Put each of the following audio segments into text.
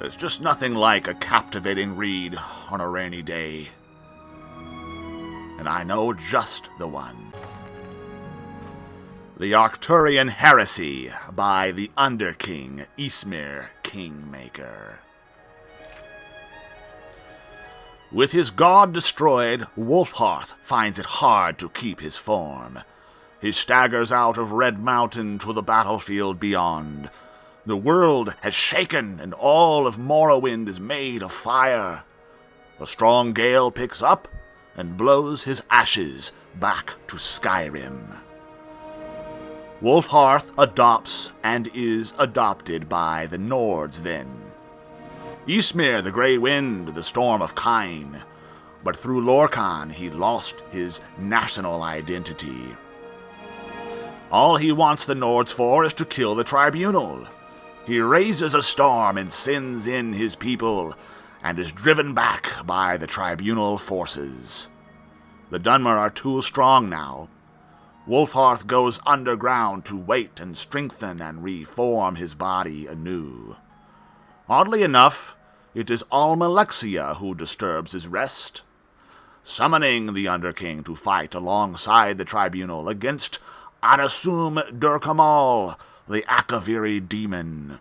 There's just nothing like a captivating read on a rainy day. And I know just the one. The Arcturian Heresy by the Underking Ysmir Kingmaker. With his god destroyed, Wolfhearth finds it hard to keep his form. He staggers out of Red Mountain to the battlefield beyond. The world has shaken, and all of Morrowind is made of fire. A strong gale picks up and blows his ashes back to Skyrim. Wolfhearth adopts and is adopted by the Nords then. Ysmir, the Grey Wind, the Storm of Kine. But through Lorkhan he lost his national identity. All he wants the Nords for is to kill the Tribunal. He raises a storm and sends in his people, and is driven back by the Tribunal forces. The Dunmer are too strong now. Wolfhearth goes underground to wait and strengthen and reform his body anew. Oddly enough, it is Almalexia who disturbs his rest, summoning the Underking to fight alongside the Tribunal against Adasum Durkamal, the Akaviri demon.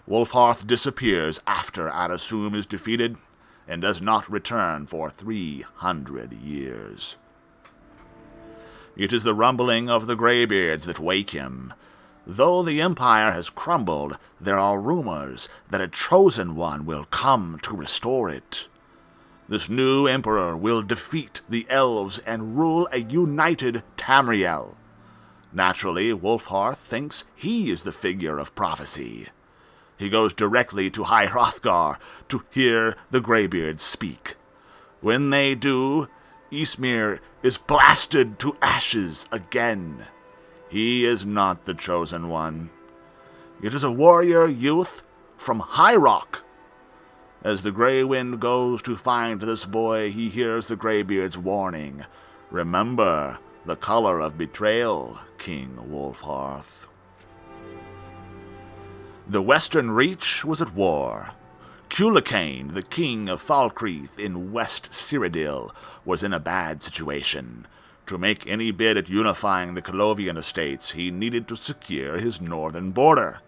Wolfhearth disappears after Adasum is defeated and does not return for 300 years. It is the rumbling of the Greybeards that wake him. Though the Empire has crumbled, there are rumors that a chosen one will come to restore it. This new emperor will defeat the elves and rule a united Tamriel. Naturally, Wolfhearth thinks he is the figure of prophecy. He goes directly to High Hrothgar to hear the Greybeards speak. When they do, Ysmir is blasted to ashes again. He is not the chosen one. It is a warrior youth from High Rock. As the Grey Wind goes to find this boy, he hears the Greybeards' warning. Remember the color of betrayal, King Wolfhearth. The Western Reach was at war. Cuchulainn, the king of Falkreath in West Cyrodiil, was in a bad situation. To make any bid at unifying the Colovian estates, he needed to secure his northern border,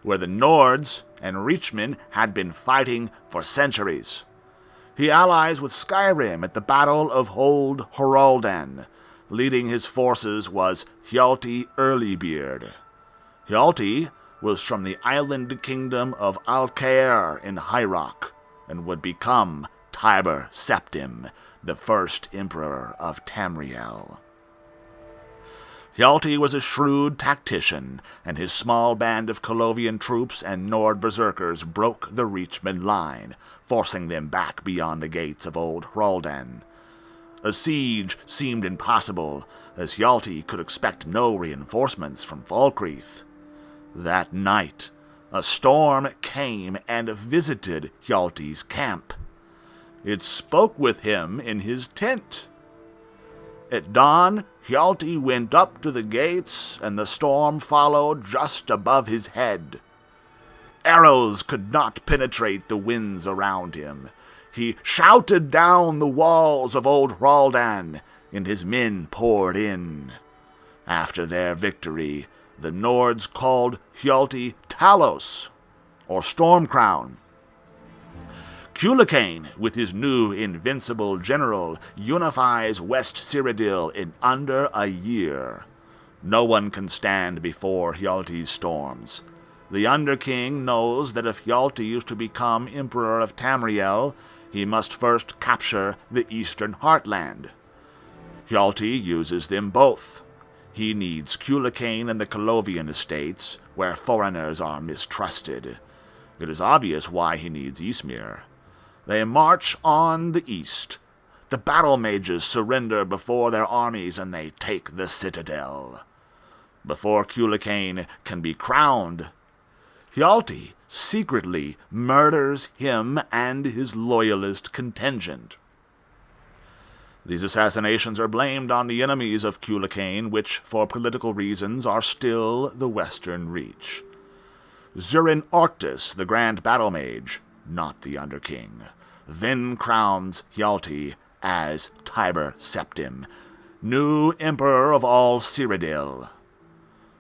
where the Nords and Reachmen had been fighting for centuries. He allies with Skyrim at the Battle of Old Horaldan. Leading his forces was Hjalti Earlybeard. Hjalti was from the island kingdom of Alcaer in High Rock, and would become Tiber Septim, the first emperor of Tamriel. Hjalti was a shrewd tactician, and his small band of Colovian troops and Nord berserkers broke the Reachman line, forcing them back beyond the gates of Old Hraldan. A siege seemed impossible, as Hjalti could expect no reinforcements from Falkreath. That night, a storm came and visited Hjalti's camp. It spoke with him in his tent. At dawn, Hjalti went up to the gates, and the storm followed just above his head. Arrows could not penetrate the winds around him. He shouted down the walls of Old Hraldan, and his men poured in. After their victory, the Nords called Hjalti Talos, or Stormcrown. Cuchulainn, with his new invincible general, unifies West Cyrodiil in under a year. No one can stand before Hjalti's storms. The Underking knows that if Hjalti is to become Emperor of Tamriel, he must first capture the Eastern Heartland. Hjalti uses them both. He needs Cuchulainn and the Colovian estates, where foreigners are mistrusted. It is obvious why he needs Ysmir. They march on the east. The battle mages surrender before their armies, and they take the citadel. Before Cuchulainn can be crowned, Hjalti secretly murders him and his loyalist contingent. These assassinations are blamed on the enemies of Cuchulainn, which, for political reasons, are still the Western Reach. Zurin Arctus, the Grand Battle Mage, not the Underking, then crowns Hjalti as Tiber Septim, new Emperor of all Cyrodiil.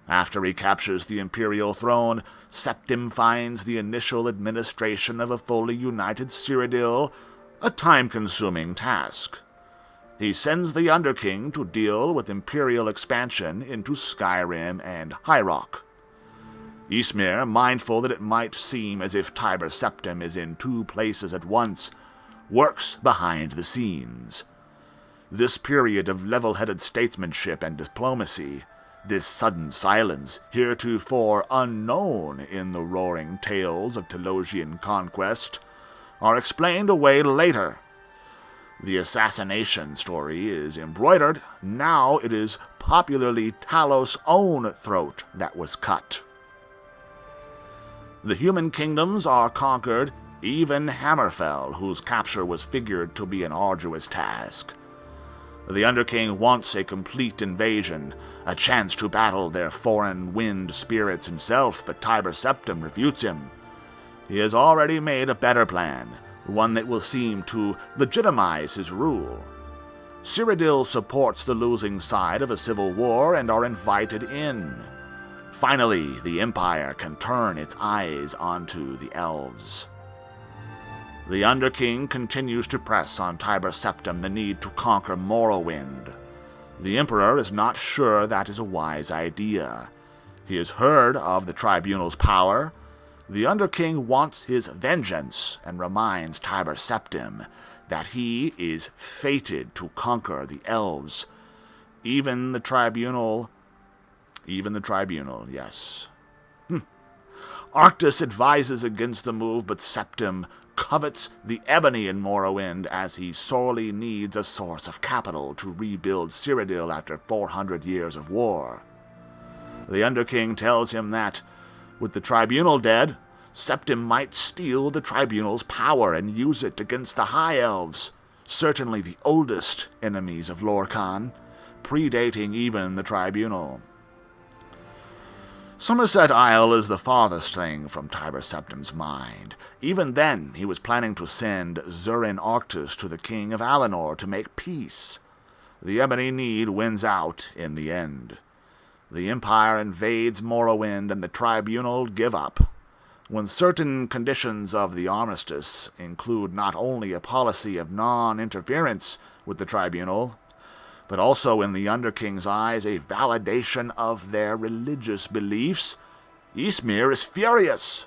After he captures the Imperial throne, Septim finds the initial administration of a fully united Cyrodiil a time-consuming task. He sends the Underking to deal with Imperial expansion into Skyrim and High Rock. Ysmir, mindful that it might seem as if Tiber Septim is in two places at once, works behind the scenes. This period of level-headed statesmanship and diplomacy, this sudden silence, heretofore unknown in the roaring tales of Telosian conquest, are explained away later. The assassination story is embroidered. Now it is popularly Talos' own throat that was cut. The human kingdoms are conquered, even Hammerfell, whose capture was figured to be an arduous task. The Underking wants a complete invasion, a chance to battle their foreign wind spirits himself, but Tiber Septim refutes him. He has already made a better plan, one that will seem to legitimize his rule. Cyrodiil supports the losing side of a civil war and are invited in. Finally, the Empire can turn its eyes onto the elves. The Underking continues to press on Tiber Septim the need to conquer Morrowind. The Emperor is not sure that is a wise idea. He has heard of the Tribunal's power. The Underking wants his vengeance and reminds Tiber Septim that he is fated to conquer the elves. Even the Tribunal, yes. Arctus advises against the move, but Septim covets the ebony in Morrowind as he sorely needs a source of capital to rebuild Cyrodiil after 400 years of war. The Underking tells him that, with the Tribunal dead, Septim might steal the Tribunal's power and use it against the High Elves, certainly the oldest enemies of Lorkhan, predating even the Tribunal. Somerset Isle is the farthest thing from Tiber Septim's mind. Even then, he was planning to send Zurin Arctus to the King of Alinor to make peace. The Ebony Need wins out in the end. The Empire invades Morrowind and the Tribunal give up. When certain conditions of the armistice include not only a policy of non-interference with the Tribunal, but also in the Underking's eyes a validation of their religious beliefs, Ysmir is furious.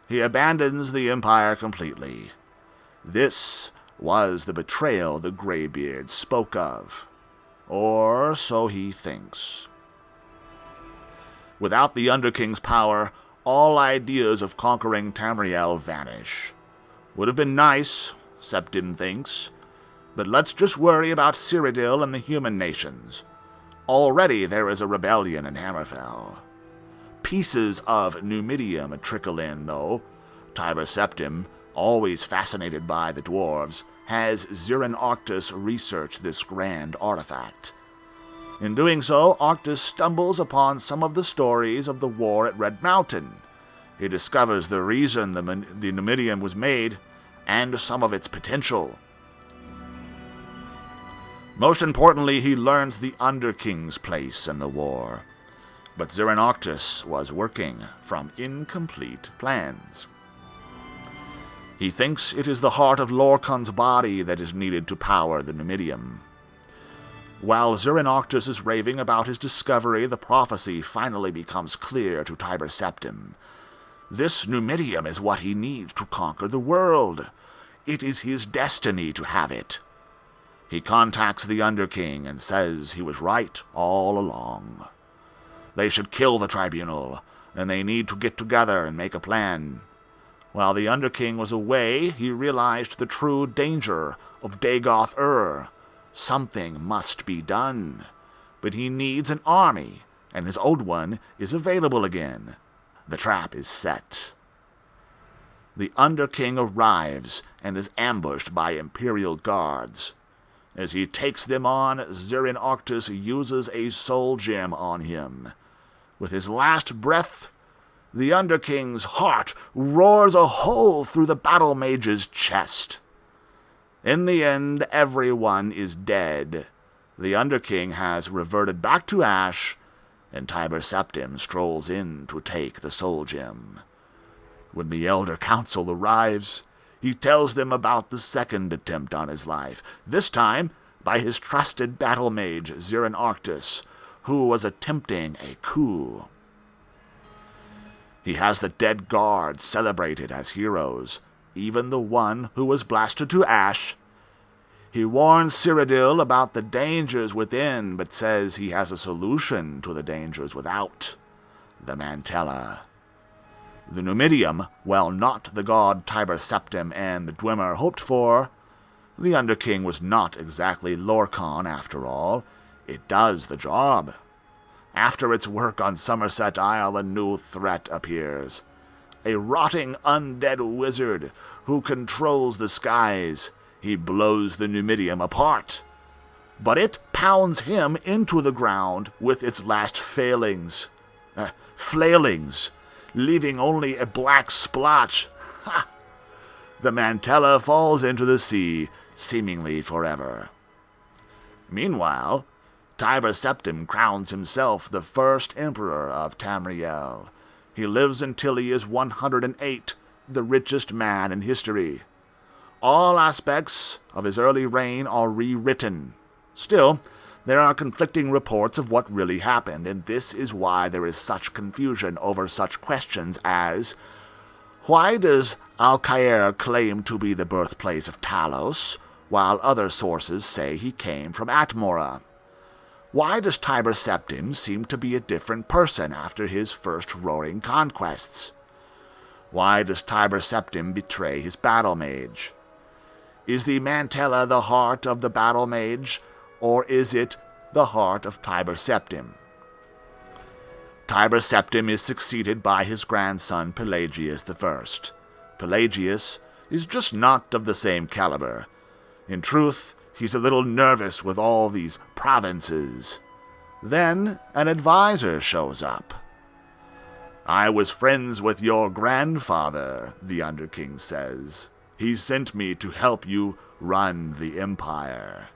He abandons the Empire completely. This was the betrayal the Greybeard spoke of. Or so he thinks. Without the Underking's power, all ideas of conquering Tamriel vanish. Would have been nice, Septim thinks, but let's just worry about Cyrodiil and the human nations. Already there is a rebellion in Hammerfell. Pieces of Numidium trickle in, though. Tiber Septim, always fascinated by the dwarves, has Zurin Arctus research this grand artifact. In doing so, Arctus stumbles upon some of the stories of the war at Red Mountain. He discovers the reason the Numidium was made, and some of its potential. Most importantly, he learns the Underking's place in the war. But Zurin Arctus was working from incomplete plans. He thinks it is the heart of Lorkhan's body that is needed to power the Numidium. While Zurin Arctus is raving about his discovery, the prophecy finally becomes clear to Tiber Septim. This Numidium is what he needs to conquer the world. It is his destiny to have it. He contacts the Underking and says he was right all along. They should kill the Tribunal, and they need to get together and make a plan. While the Underking was away, he realized the true danger of Dagoth-Ur. Something must be done, but he needs an army, and his old one is available again. The trap is set. The Underking arrives and is ambushed by Imperial guards. As he takes them on, Zurin Arctus uses a soul gem on him. With his last breath, the Underking's heart roars a hole through the battle mage's chest. In the end, everyone is dead. The Underking has reverted back to ash, and Tiber Septim strolls in to take the soul gem. When the Elder Council arrives, he tells them about the second attempt on his life, this time by his trusted battle mage Zirin Arctus, who was attempting a coup. He has the dead guards celebrated as heroes, even the one who was blasted to ash. He warns Cyrodiil about the dangers within, but says he has a solution to the dangers without: the Mantella. The Numidium, while not the god Tiber Septim and the Dwemer hoped for, the Underking was not exactly Lorkhan after all. It does the job. After its work on Somerset Isle, a new threat appears. A rotting undead wizard who controls the skies. He blows the Numidium apart, but it pounds him into the ground with its last flailings, leaving only a black splotch. Ha! The Mantella falls into the sea, seemingly forever. Meanwhile, Tiber Septim crowns himself the first emperor of Tamriel. He lives until he is 108, the richest man in history. All aspects of his early reign are rewritten. Still, there are conflicting reports of what really happened, and this is why there is such confusion over such questions as: why does Alcair claim to be the birthplace of Talos, while other sources say he came from Atmora? Why does Tiber Septim seem to be a different person after his first roaring conquests? Why does Tiber Septim betray his battle mage? Is the Mantella the heart of the battle mage, or is it the heart of Tiber Septim? Tiber Septim is succeeded by his grandson Pelagius I. Pelagius is just not of the same caliber. In truth, he's a little nervous with all these provinces. Then an advisor shows up. "I was friends with your grandfather," the Underking says. "He sent me to help you run the Empire."